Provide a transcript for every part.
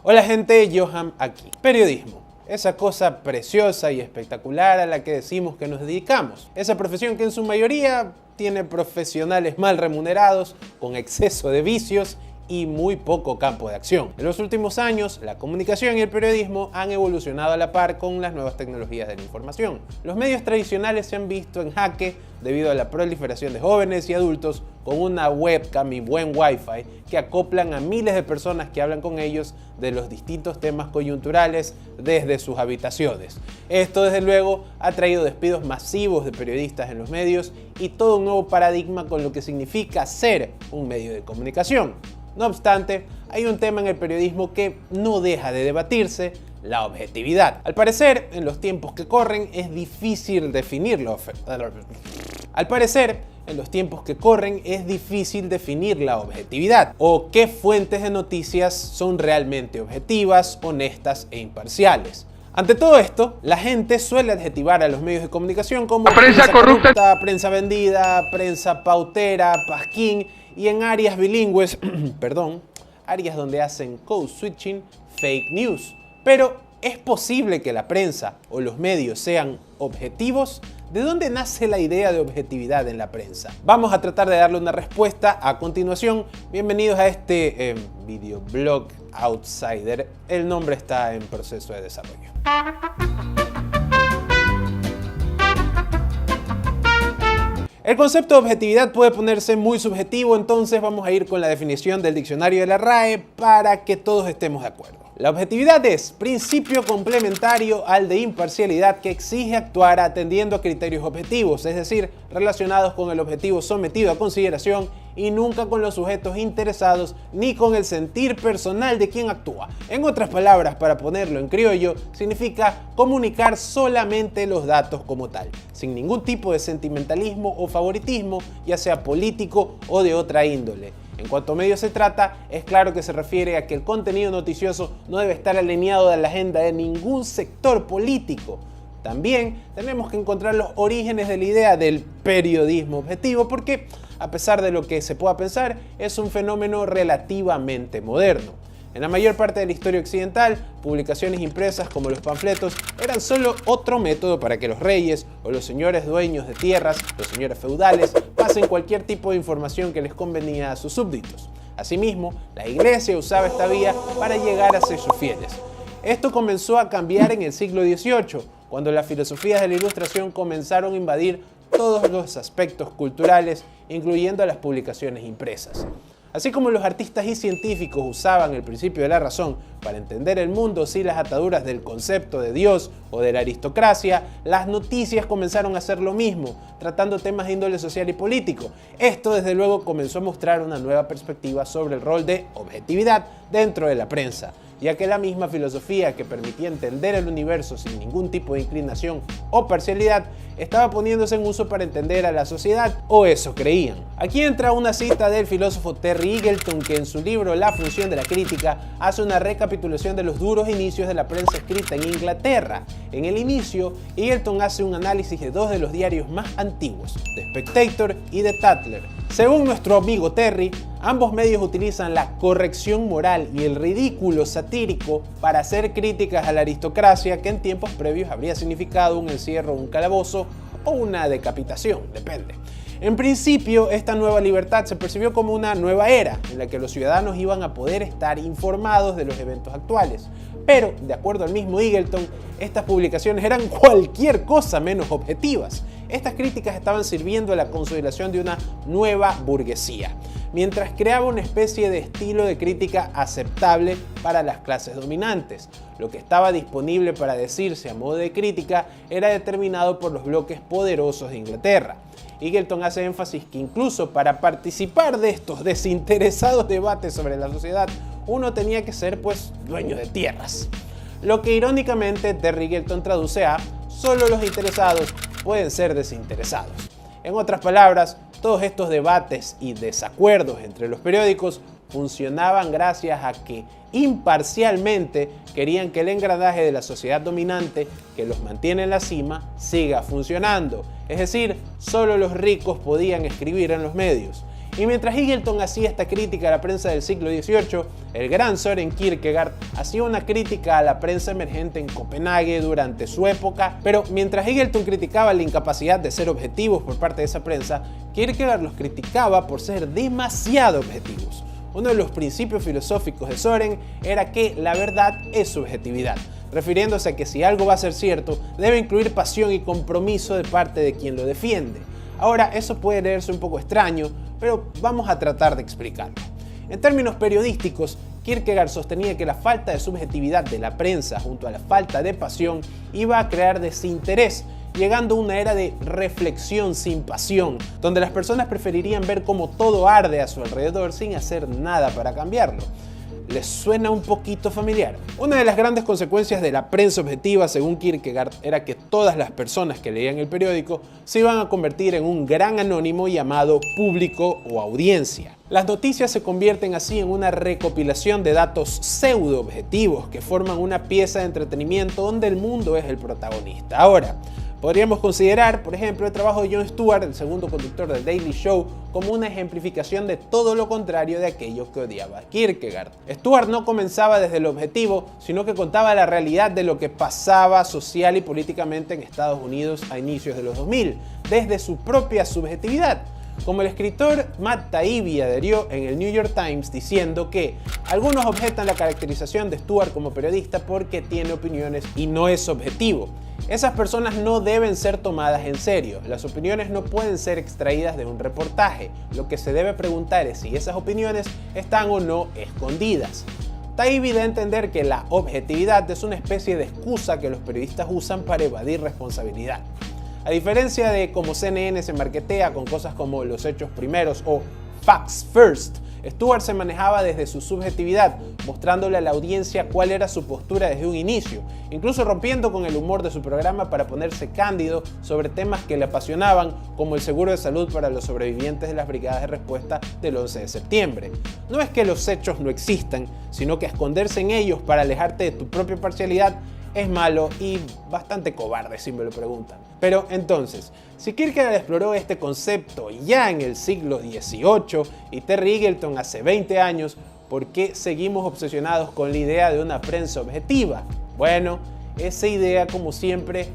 Hola gente, Johan aquí. Periodismo. Esa cosa preciosa y espectacular a la que decimos que nos dedicamos. Esa profesión que en su mayoría tiene profesionales mal remunerados, con exceso de vicios y muy poco campo de acción. En los últimos años, la comunicación y el periodismo han evolucionado a la par con las nuevas tecnologías de la información. Los medios tradicionales se han visto en jaque debido a la proliferación de jóvenes y adultos con una webcam y buen wifi que acoplan a miles de personas que hablan con ellos de los distintos temas coyunturales desde sus habitaciones. Esto desde luego ha traído despidos masivos de periodistas en los medios y todo un nuevo paradigma con lo que significa ser un medio de comunicación. No obstante, hay un tema en el periodismo que no deja de debatirse: la objetividad. Al parecer, en los tiempos que corren es difícil definir la objetividad, o qué fuentes de noticias son realmente objetivas, honestas e imparciales. Ante todo esto, la gente suele adjetivar a los medios de comunicación como prensa corrupta, prensa vendida, prensa pautera, pasquín, y en áreas bilingües, áreas donde hacen code switching, fake news. Pero, ¿es posible que la prensa o los medios sean objetivos? ¿De dónde nace la idea de objetividad en la prensa? Vamos a tratar de darle una respuesta a continuación. Bienvenidos a este videoblog Outsider. El nombre está en proceso de desarrollo. El concepto de objetividad puede ponerse muy subjetivo, entonces vamos a ir con la definición del diccionario de la RAE para que todos estemos de acuerdo. La objetividad es principio complementario al de imparcialidad que exige actuar atendiendo a criterios objetivos, es decir, relacionados con el objetivo sometido a consideración y nunca con los sujetos interesados ni con el sentir personal de quien actúa. En otras palabras, para ponerlo en criollo, significa comunicar solamente los datos como tal, sin ningún tipo de sentimentalismo o favoritismo, ya sea político o de otra índole. En cuanto a medios se trata, es claro que se refiere a que el contenido noticioso no debe estar alineado a la agenda de ningún sector político. También tenemos que encontrar los orígenes de la idea del periodismo objetivo porque, a pesar de lo que se pueda pensar, es un fenómeno relativamente moderno. En la mayor parte de la historia occidental, publicaciones impresas como los panfletos eran solo otro método para que los reyes o los señores dueños de tierras, los señores feudales, pasen cualquier tipo de información que les convenía a sus súbditos. Asimismo, la iglesia usaba esta vía para llegar hacia sus fieles. Esto comenzó a cambiar en el siglo XVIII, cuando las filosofías de la Ilustración comenzaron a invadir todos los aspectos culturales, incluyendo las publicaciones impresas. Así como los artistas y científicos usaban el principio de la razón para entender el mundo sin las ataduras del concepto de Dios o de la aristocracia, las noticias comenzaron a hacer lo mismo, tratando temas de índole social y político. Esto desde luego comenzó a mostrar una nueva perspectiva sobre el rol de objetividad dentro de la prensa, ya que la misma filosofía que permitía entender el universo sin ningún tipo de inclinación o parcialidad estaba poniéndose en uso para entender a la sociedad, o eso creían. Aquí entra una cita del filósofo Terry Eagleton, que en su libro La función de la crítica hace una recapitulación de los duros inicios de la prensa escrita en Inglaterra. En el inicio, Eagleton hace un análisis de dos de los diarios más antiguos, The Spectator y The Tatler. Según nuestro amigo Terry, ambos medios utilizan la corrección moral y el ridículo satírico para hacer críticas a la aristocracia, que en tiempos previos habría significado un encierro, un calabozo o una decapitación, depende. En principio, esta nueva libertad se percibió como una nueva era en la que los ciudadanos iban a poder estar informados de los eventos actuales. Pero, de acuerdo al mismo Eagleton, estas publicaciones eran cualquier cosa menos objetivas. Estas críticas estaban sirviendo a la consolidación de una nueva burguesía, mientras creaba una especie de estilo de crítica aceptable para las clases dominantes. Lo que estaba disponible para decirse a modo de crítica era determinado por los bloques poderosos de Inglaterra. Eagleton hace énfasis que incluso para participar de estos desinteresados debates sobre la sociedad, uno tenía que ser, dueño de tierras. Lo que irónicamente Terry Eagleton traduce a: solo los interesados pueden ser desinteresados. En otras palabras, todos estos debates y desacuerdos entre los periódicos funcionaban gracias a que imparcialmente querían que el engranaje de la sociedad dominante que los mantiene en la cima siga funcionando. Es decir, solo los ricos podían escribir en los medios. Y mientras Eagleton hacía esta crítica a la prensa del siglo XVIII, el gran Søren Kierkegaard hacía una crítica a la prensa emergente en Copenhague durante su época, pero mientras Eagleton criticaba la incapacidad de ser objetivos por parte de esa prensa, Kierkegaard los criticaba por ser demasiado objetivos. Uno de los principios filosóficos de Søren era que la verdad es subjetividad, refiriéndose a que si algo va a ser cierto, debe incluir pasión y compromiso de parte de quien lo defiende. Ahora, eso puede leerse un poco extraño, pero vamos a tratar de explicarlo. En términos periodísticos, Kierkegaard sostenía que la falta de subjetividad de la prensa junto a la falta de pasión iba a crear desinterés, llegando a una era de reflexión sin pasión, donde las personas preferirían ver cómo todo arde a su alrededor sin hacer nada para cambiarlo. ¿Les suena un poquito familiar? Una de las grandes consecuencias de la prensa objetiva, según Kierkegaard, era que todas las personas que leían el periódico se iban a convertir en un gran anónimo llamado público o audiencia. Las noticias se convierten así en una recopilación de datos pseudo-objetivos que forman una pieza de entretenimiento donde el mundo es el protagonista. Ahora, podríamos considerar, por ejemplo, el trabajo de Jon Stewart, el segundo conductor del Daily Show, como una ejemplificación de todo lo contrario de aquello que odiaba Kierkegaard. Stewart no comenzaba desde el objetivo, sino que contaba la realidad de lo que pasaba social y políticamente en Estados Unidos a inicios de los 2000, desde su propia subjetividad. Como el escritor Matt Taibbi adhirió en el New York Times diciendo que algunos objetan la caracterización de Stewart como periodista porque tiene opiniones y no es objetivo. Esas personas no deben ser tomadas en serio. Las opiniones no pueden ser extraídas de un reportaje. Lo que se debe preguntar es si esas opiniones están o no escondidas. Taibbi da a entender que la objetividad es una especie de excusa que los periodistas usan para evadir responsabilidad. A diferencia de cómo CNN se marketea con cosas como los hechos primeros o facts first, Stewart se manejaba desde su subjetividad, mostrándole a la audiencia cuál era su postura desde un inicio, incluso rompiendo con el humor de su programa para ponerse cándido sobre temas que le apasionaban, como el seguro de salud para los sobrevivientes de las brigadas de respuesta del 11 de septiembre. No es que los hechos no existan, sino que esconderse en ellos para alejarte de tu propia parcialidad es malo y bastante cobarde si me lo preguntan. Pero entonces, si Kierkegaard exploró este concepto ya en el siglo XVIII y Terry Eagleton hace 20 años, ¿por qué seguimos obsesionados con la idea de una prensa objetiva? Bueno, esa idea, como siempre,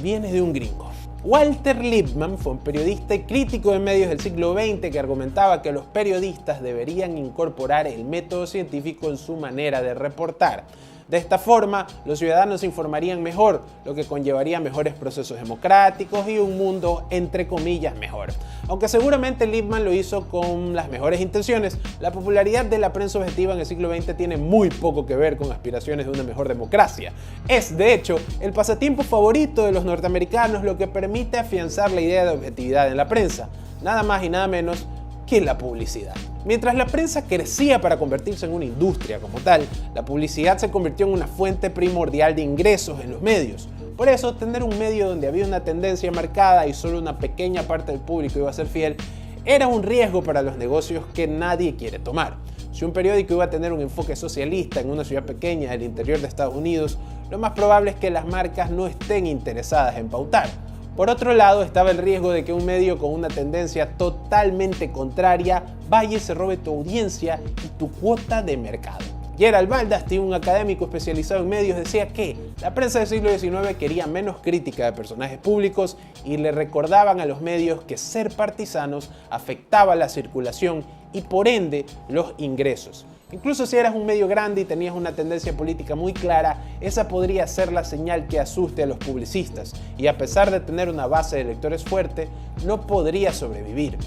viene de un gringo. Walter Lippmann fue un periodista y crítico de medios del siglo XX que argumentaba que los periodistas deberían incorporar el método científico en su manera de reportar. De esta forma, los ciudadanos se informarían mejor, lo que conllevaría mejores procesos democráticos y un mundo, entre comillas, mejor. Aunque seguramente Lippmann lo hizo con las mejores intenciones, la popularidad de la prensa objetiva en el siglo XX tiene muy poco que ver con aspiraciones de una mejor democracia. Es, de hecho, el pasatiempo favorito de los norteamericanos, lo que permite afianzar la idea de objetividad en la prensa, nada más y nada menos que la publicidad. Mientras la prensa crecía para convertirse en una industria como tal, la publicidad se convirtió en una fuente primordial de ingresos en los medios. Por eso, tener un medio donde había una tendencia marcada y solo una pequeña parte del público iba a ser fiel, era un riesgo para los negocios que nadie quiere tomar. Si un periódico iba a tener un enfoque socialista en una ciudad pequeña del interior de Estados Unidos, lo más probable es que las marcas no estén interesadas en pautar. Por otro lado, estaba el riesgo de que un medio con una tendencia totalmente contraria vaya y se robe tu audiencia y tu cuota de mercado. Gerald Baldasty, un académico especializado en medios, decía que la prensa del siglo XIX quería menos crítica de personajes públicos y le recordaban a los medios que ser partisanos afectaba la circulación y por ende los ingresos. Incluso si eras un medio grande y tenías una tendencia política muy clara, esa podría ser la señal que asuste a los publicistas y a pesar de tener una base de lectores fuerte, no podría sobrevivir.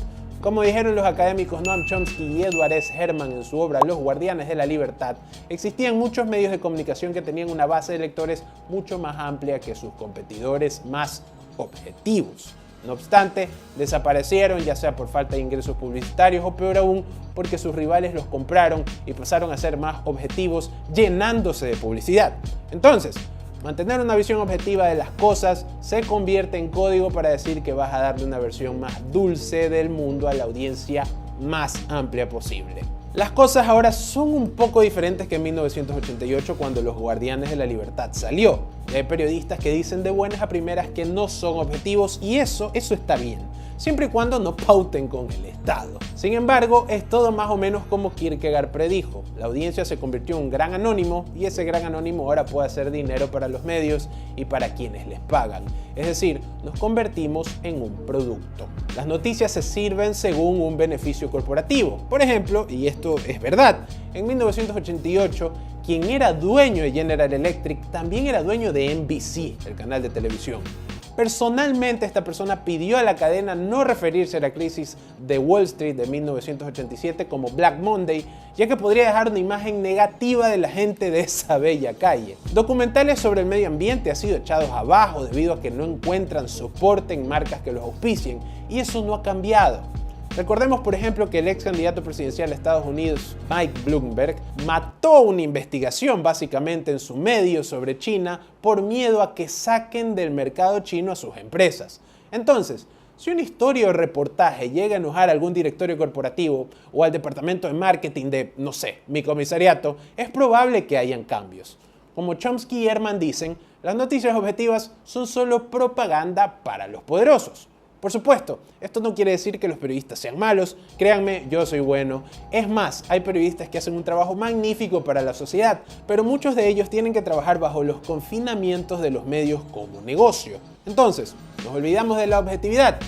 Como dijeron los académicos Noam Chomsky y Edward S. Herman en su obra Los Guardianes de la Libertad, existían muchos medios de comunicación que tenían una base de lectores mucho más amplia que sus competidores más objetivos. No obstante, desaparecieron ya sea por falta de ingresos publicitarios o peor aún, porque sus rivales los compraron y pasaron a ser más objetivos llenándose de publicidad. Entonces, mantener una visión objetiva de las cosas se convierte en código para decir que vas a darle una versión más dulce del mundo a la audiencia más amplia posible. Las cosas ahora son un poco diferentes que en 1988 cuando Los Guardianes de la Libertad salió. Hay periodistas que dicen de buenas a primeras que no son objetivos y eso está bien, siempre y cuando no pauten con el Estado. Sin embargo, es todo más o menos como Kierkegaard predijo. La audiencia se convirtió en un gran anónimo y ese gran anónimo ahora puede hacer dinero para los medios y para quienes les pagan. Es decir, nos convertimos en un producto. Las noticias se sirven según un beneficio corporativo. Por ejemplo, y esto es verdad, en 1988 quien era dueño de General Electric también era dueño de NBC, el canal de televisión. Personalmente, esta persona pidió a la cadena no referirse a la crisis de Wall Street de 1987 como Black Monday, ya que podría dejar una imagen negativa de la gente de esa bella calle. Documentales sobre el medio ambiente han sido echados abajo debido a que no encuentran soporte en marcas que los auspicien, y eso no ha cambiado. Recordemos, por ejemplo, que el ex candidato presidencial de Estados Unidos, Mike Bloomberg, mató una investigación básicamente en su medio sobre China por miedo a que saquen del mercado chino a sus empresas. Entonces, si una historia o reportaje llega a enojar a algún directorio corporativo o al departamento de marketing de, no sé, mi comisariato, es probable que hayan cambios. Como Chomsky y Ehrman dicen, las noticias objetivas son solo propaganda para los poderosos. Por supuesto, esto no quiere decir que los periodistas sean malos, créanme, yo soy bueno. Es más, hay periodistas que hacen un trabajo magnífico para la sociedad, pero muchos de ellos tienen que trabajar bajo los confinamientos de los medios como negocio. Entonces, nos olvidamos de la objetividad.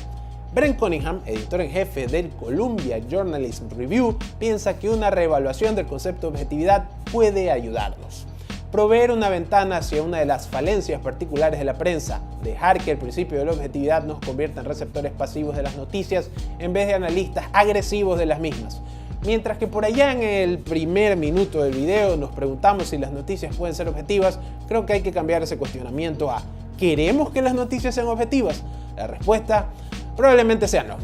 Brent Cunningham, editor en jefe del Columbia Journalism Review, piensa que una reevaluación del concepto de objetividad puede ayudarnos. Proveer una ventana hacia una de las falencias particulares de la prensa, dejar que el principio de la objetividad nos convierta en receptores pasivos de las noticias en vez de analistas agresivos de las mismas. Mientras que por allá en el primer minuto del video nos preguntamos si las noticias pueden ser objetivas, creo que hay que cambiar ese cuestionamiento a ¿queremos que las noticias sean objetivas? La respuesta probablemente sea no.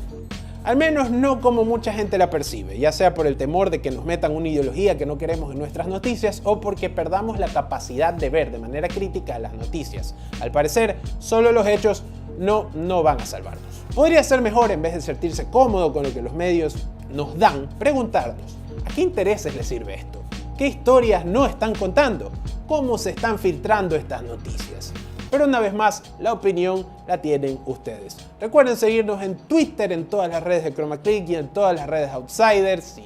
Al menos no como mucha gente la percibe, ya sea por el temor de que nos metan una ideología que no queremos en nuestras noticias o porque perdamos la capacidad de ver de manera crítica las noticias. Al parecer, solo los hechos no van a salvarnos. Podría ser mejor, en vez de sentirse cómodo con lo que los medios nos dan, preguntarnos, ¿a qué intereses les sirve esto? ¿Qué historias no están contando? ¿Cómo se están filtrando estas noticias? Pero una vez más, la opinión la tienen ustedes. Recuerden seguirnos en Twitter, en todas las redes de ChromaClick y en todas las redes Outsiders.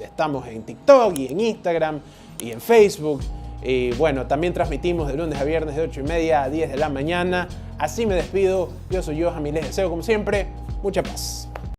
Estamos en TikTok y en Instagram y en Facebook. Y bueno, también transmitimos de lunes a viernes de 8:30 a 10 de la mañana. Así me despido. Yo soy Johan y les deseo como siempre mucha paz.